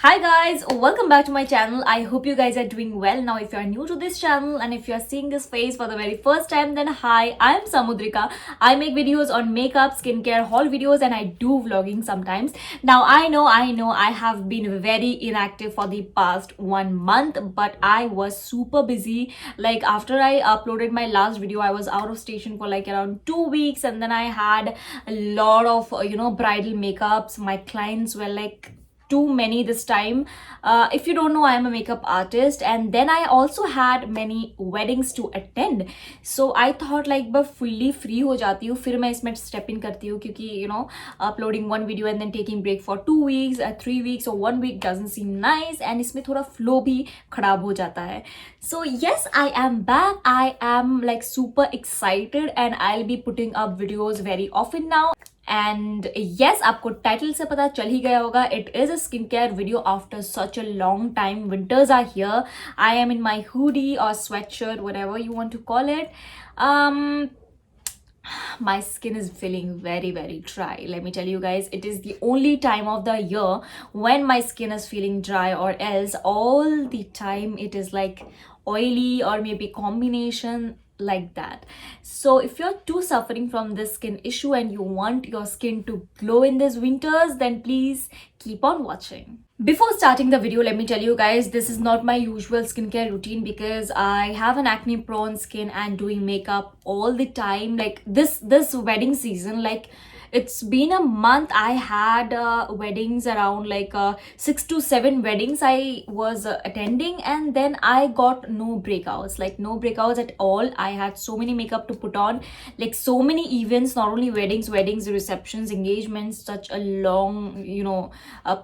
Hi guys, welcome back to my channel. I hope you guys are doing well. Now if you are new to this channel and if you are seeing this face for the very first time, then hi, I am Samudrika. I make videos on makeup, skincare, haul videos, and I do vlogging sometimes. Now I know I have been very inactive for the past 1 month, but I was super busy. Like after I uploaded my last video, I was out of station for like around 2 weeks, and then I had a lot of bridal makeups. My clients were like too many this time. If you don't know, I am a makeup artist, and then I also had many weddings to attend. So I thought like बस fully free हो जाती हूँ फिर मैं इसमें step in करती हूँ, क्योंकि uploading one video and then taking break for 2 weeks, 3 weeks or 1 week doesn't seem nice, and इसमें थोड़ा flow भी खराब हो जाता है. So yes, I am back. I am like super excited and I'll be putting up videos very often now. And yes, आपको title से पता चल ही गया होगा, it is a skin care video after such a long time. Winters are here. I am in my hoodie और sweatshirt, whatever you want to call it. My skin is feeling very dry. Let me tell you guys, it is the only time of the year when my skin is feeling dry, or else all the time it is like oily or maybe combination like that. So if you're too suffering from this skin issue and you want your skin to glow in these winters, then please keep on watching. Before starting the video, let me tell you guys, this is not my usual skincare routine because I have an acne prone skin and doing makeup all the time. Like this wedding season, like it's been a month. I had weddings around like 6 to 7 weddings I was attending, and then I got no breakouts, like no breakouts at all. I had so many makeup to put on, like so many events, not only weddings, receptions, engagements, such a long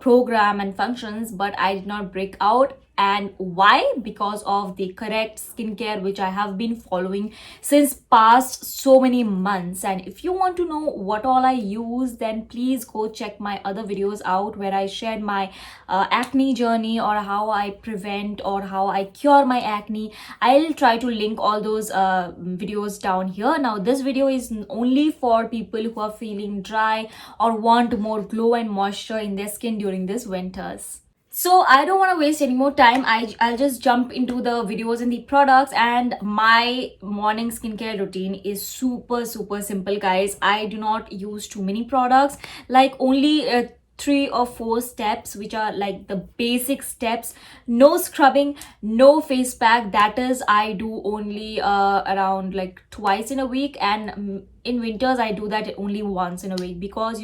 program and functions, but I did not break out. And why? Because of the correct skincare which I have been following since past so many months. And if you want to know what all I use, then please go check my other videos out where I shared my acne journey, or how I prevent or how I cure my acne. I'll try to link all those videos down here. Now this video is only for people who are feeling dry or want more glow and moisture in their skin during these winters. So I don't want to waste any more time. I'll just jump into the videos and the products. And my morning skincare routine is super simple, guys. I do not use too many products, like only 3 or 4 steps, which are like the basic steps. No scrubbing, no face pack. That is, I do only around like twice in a week, and in winters I do that only once in a week, because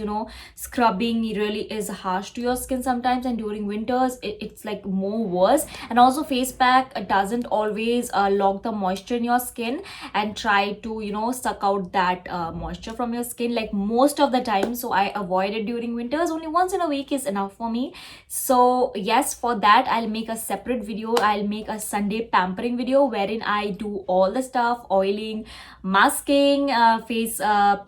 scrubbing really is harsh to your skin sometimes, and during winters it's like more worse. And also face pack doesn't always lock the moisture in your skin and try to suck out that moisture from your skin like most of the time. So I avoid it during winters. Only once in a week is enough for me. So yes, for that I'll make a separate video. I'll make a Sunday pampering video wherein I do all the stuff: oiling, masking, face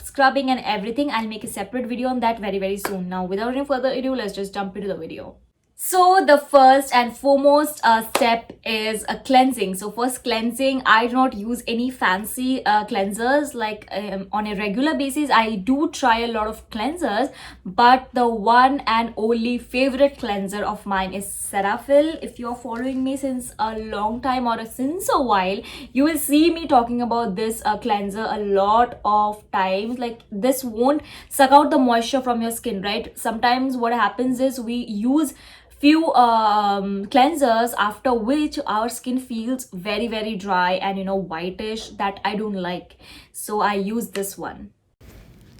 scrubbing and everything. I'll make a separate video on that very soon. Now without any further ado, let's just jump into the video. So the first and foremost step is a cleansing. So first cleansing, I do not use any fancy cleansers. Like on a regular basis I do try a lot of cleansers, but the one and only favorite cleanser of mine is Cetaphil. If you're following me since a long time or since a while, you will see me talking about this cleanser a lot of times. Like this won't suck out the moisture from your skin, right? Sometimes what happens is we use few cleansers, after which our skin feels very dry and whitish, that I don't like. So I use this one.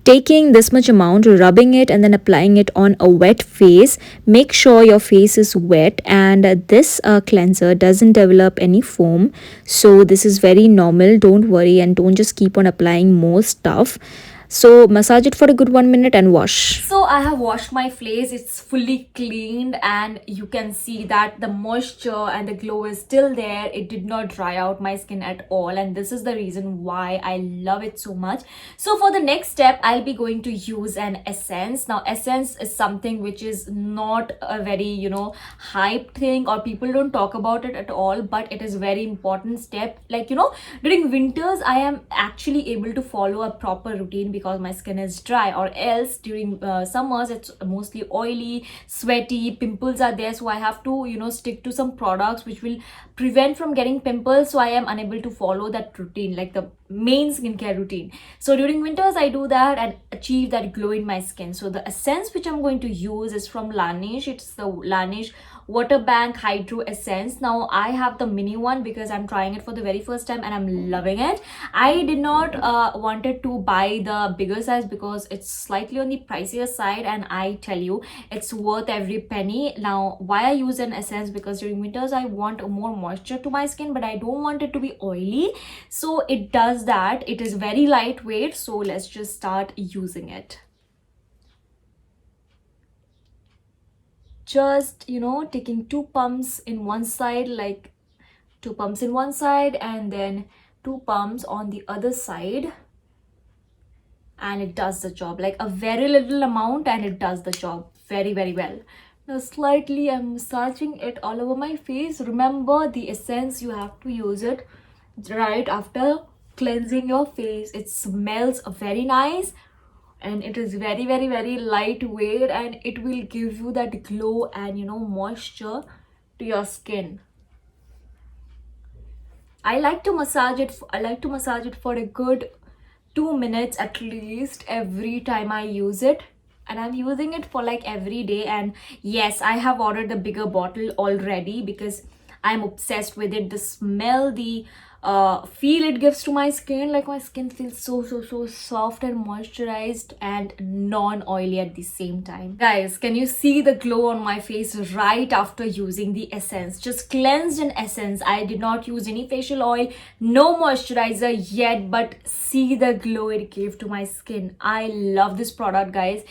Taking this much amount, rubbing it and then applying it on a wet face. Make sure your face is wet, and this cleanser doesn't develop any foam, so this is very normal. Don't worry, and don't just keep on applying more stuff. So massage it for a good 1 minute and wash. So I have washed my face. It's fully cleaned, and you can see that the moisture and the glow is still there. It did not dry out my skin at all, and this is the reason why I love it so much. So for the next step, I'll be going to use an essence. Now essence is something which is not a very hype thing, or people don't talk about it at all, but it is very important step. Like during winters I am actually able to follow a proper routine, because my skin is dry, or else during summers it's mostly oily, sweaty, pimples are there, so I have to stick to some products which will prevent from getting pimples. So I am unable to follow that routine, like the main skincare routine. So during winters I do that and achieve that glow in my skin. So the essence which I'm going to use is from Laneige. It's the Laneige Water Bank Hydro Essence. Now I have the mini one because I'm trying it for the very first time and I'm loving it. I did not wanted to buy the bigger size because it's slightly on the pricier side, and I tell you it's worth every penny. Now why I use an essence, because during winters I want more moisture to my skin, but I don't want it to be oily, so it does that. It is very lightweight, so let's just start using it. Just taking two pumps in one side, like two pumps in one side and then two pumps on the other side, and it does the job. Like a very little amount and it does the job very, very well. Now slightly I'm massaging it all over my face. Remember, the essence, you have to use it right after cleansing your face. It smells very nice and it is very, very, very lightweight, and it will give you that glow and moisture to your skin. I like to massage it for a good 2 minutes at least every time I use it, and I'm using it for like every day. And yes, I have ordered the bigger bottle already because I'm obsessed with it. The smell, the feel it gives to my skin, like my skin feels so soft and moisturized and non-oily at the same time. Guys, can you see the glow on my face right after using the essence? Just cleansed in essence. I did not use any facial oil, no moisturizer yet, but see the glow it gave to my skin. I love this product, guys.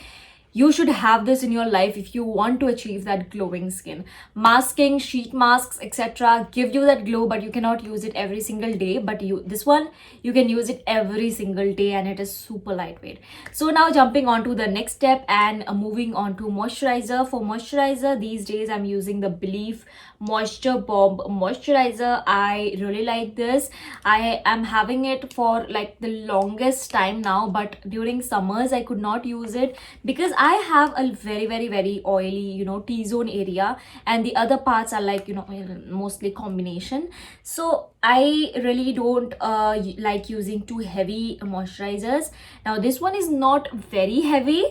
You should have this in your life if you want to achieve that glowing skin. Masking, sheet masks, etc. give you that glow, but you cannot use it every single day. But this one, you can use it every single day, and it is super lightweight. So now jumping on to the next step and moving on to moisturizer. For moisturizer, these days I'm using the Belif Moisture Bomb Moisturizer. I really like this. I am having it for like the longest time now, but during summers I could not use it because I have a very, very, very oily T-zone area, and the other parts are like mostly combination. So I really don't like using too heavy moisturizers. Now this one is not very heavy.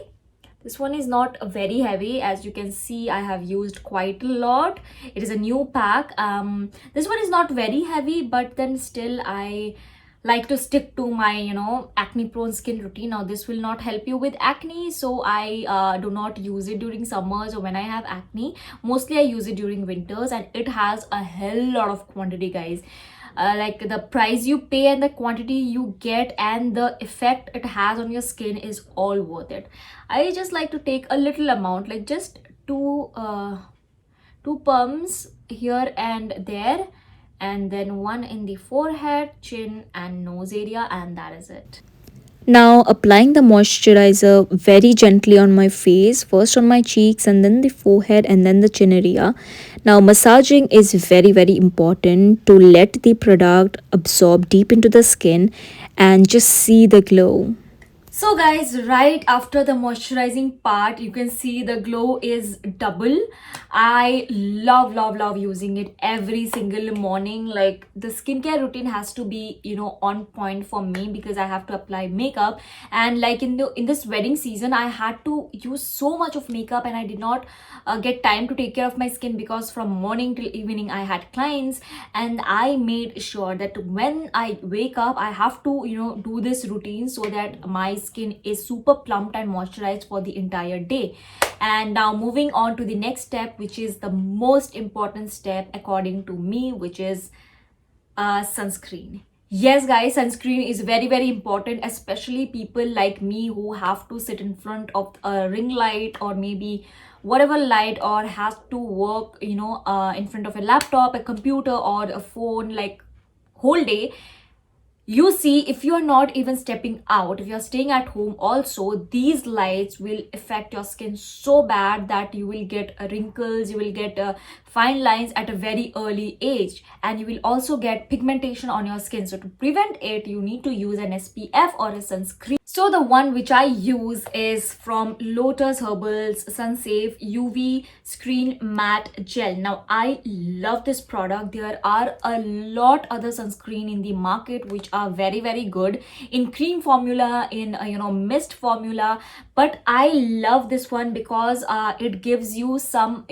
This one is not very heavy. As you can see, I have used quite a lot. It is a new pack. This one is not very heavy, but then still I like to stick to my acne prone skin routine. Now this will not help you with acne, so I do not use it during summers or when I have acne. Mostly I use it during winters, and it has a hell lot of quantity, guys. Like the price you pay and the quantity you get and the effect it has on your skin is all worth it. I just like to take a little amount, like just two pumps here and there, and then one in the forehead, chin and nose area, and that is it. Now applying the moisturizer very gently on my face, first on my cheeks and then the forehead and then the chin area. Now massaging is very, very important to let the product absorb deep into the skin and just see the glow. So guys, right after the moisturizing part, you can see the glow is double. I love using it every single morning. Like the skincare routine has to be on point for me because I have to apply makeup, and like in this wedding season I had to use so much of makeup, and I did not get time to take care of my skin because from morning till evening I had clients, and I made sure that when I wake up I have to do this routine so that my skin is super plumped and moisturized for the entire day. And now moving on to the next step, which is the most important step according to me, which is sunscreen. Yes guys, sunscreen is very, very important, especially people like me who have to sit in front of a ring light or maybe whatever light, or has to work in front of a laptop, a computer or a phone like whole day. You see, if you are not even stepping out, if you're staying at home also, these lights will affect your skin so bad that you will get wrinkles, you will get fine lines at a very early age, and you will also get pigmentation on your skin. So to prevent it, you need to use an SPF or a sunscreen. So the one which I use is from Lotus Herbals Sunsafe UV Screen Matte Gel. Now I love this product. There are a lot other sunscreen in the market which are very good in cream formula, in mist formula, but I love this one because it gives you some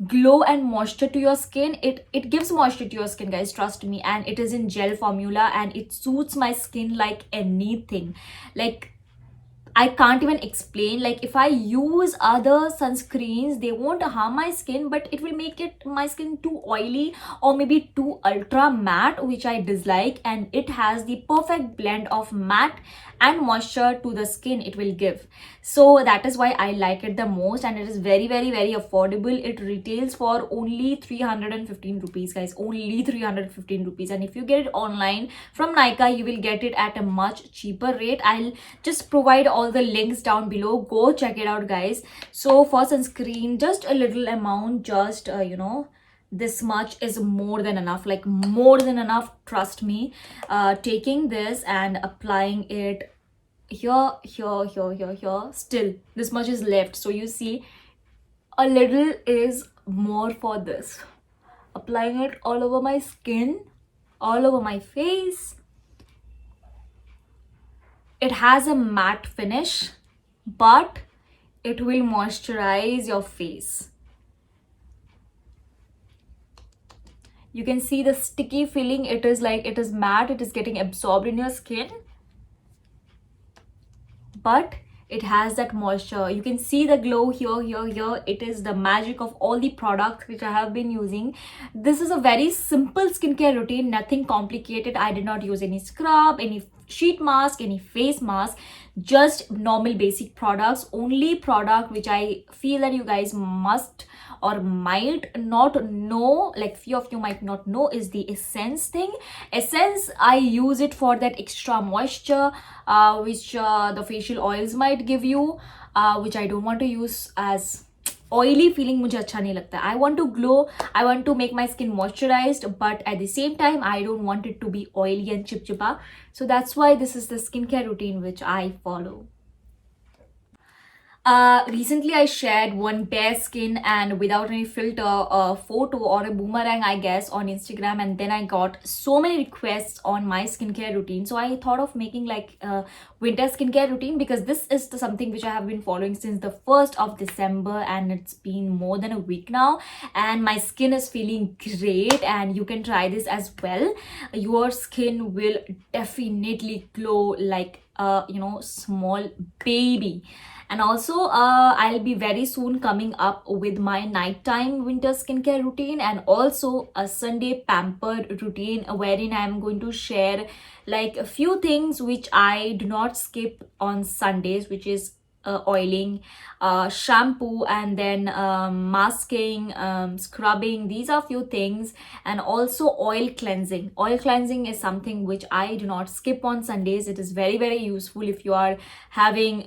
glow and moisture to your skin. It gives moisture to your skin, guys, trust me, and it is in gel formula and it suits my skin like anything. Like, I can't even explain. Like, if I use other sunscreens, they won't harm my skin, but it will make it my skin too oily or maybe too ultra matte, which I dislike. And it has the perfect blend of matte and moisture to the skin it will give. So that is why I like it the most, and it is very affordable. It retails for only 315 rupees, guys. Only 315 rupees. And if you get it online from Nykaa, you will get it at a much cheaper rate. I'll just provide all the links down below. Go check it out, guys. So for sunscreen, just a little amount, just this much is more than enough, like more than enough, trust me. Taking this and applying it here, still this much is left. So you see, a little is more for this. Applying it all over my skin, all over my face. It has a matte finish, but it will moisturize your face. You can see the sticky feeling. It is like, it is matte, it is getting absorbed in your skin, but it has that moisture. You can see the glow here. It is the magic of all the products which I have been using. This is a very simple skincare routine, nothing complicated. I did not use any scrub, any sheet mask, any face mask, just normal basic products. Only product which I feel that you guys must or might not know, like few of you might not know, is the essence thing. Essence, I use it for that extra moisture which the facial oils might give you, which I don't want to use as oily feeling. मुझे अच्छा नहीं लगता. I want to glow, I want to make my skin moisturized, but at the same time I don't want it to be oily and chipchipa. So that's why this is the skincare routine which I follow. Recently I shared one bare skin and without any filter photo or a boomerang, I guess, on Instagram, and then I got so many requests on my skincare routine. So I thought of making like a winter skincare routine, because this is something which I have been following since the 1st of December, and it's been more than a week now, and my skin is feeling great. And you can try this as well. Your skin will definitely glow like a small baby. And also I'll be very soon coming up with my nighttime winter skincare routine, and also a Sunday pampered routine wherein I'm going to share like a few things which I do not skip on Sundays, which is oiling, shampoo, and then masking, scrubbing. These are few things. And also oil cleansing. Oil cleansing is something which I do not skip on Sundays. It is very useful if you are having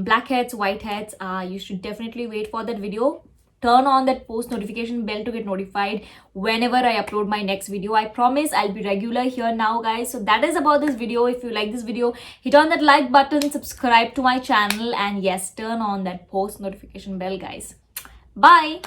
blackheads, whiteheads. You should definitely wait for that video. Turn on that post notification bell to get notified whenever I upload my next video. I promise I'll be regular here now, guys. So that is about this video. If you like this video, hit on that like button, subscribe to my channel, and yes, turn on that post notification bell, guys. Bye.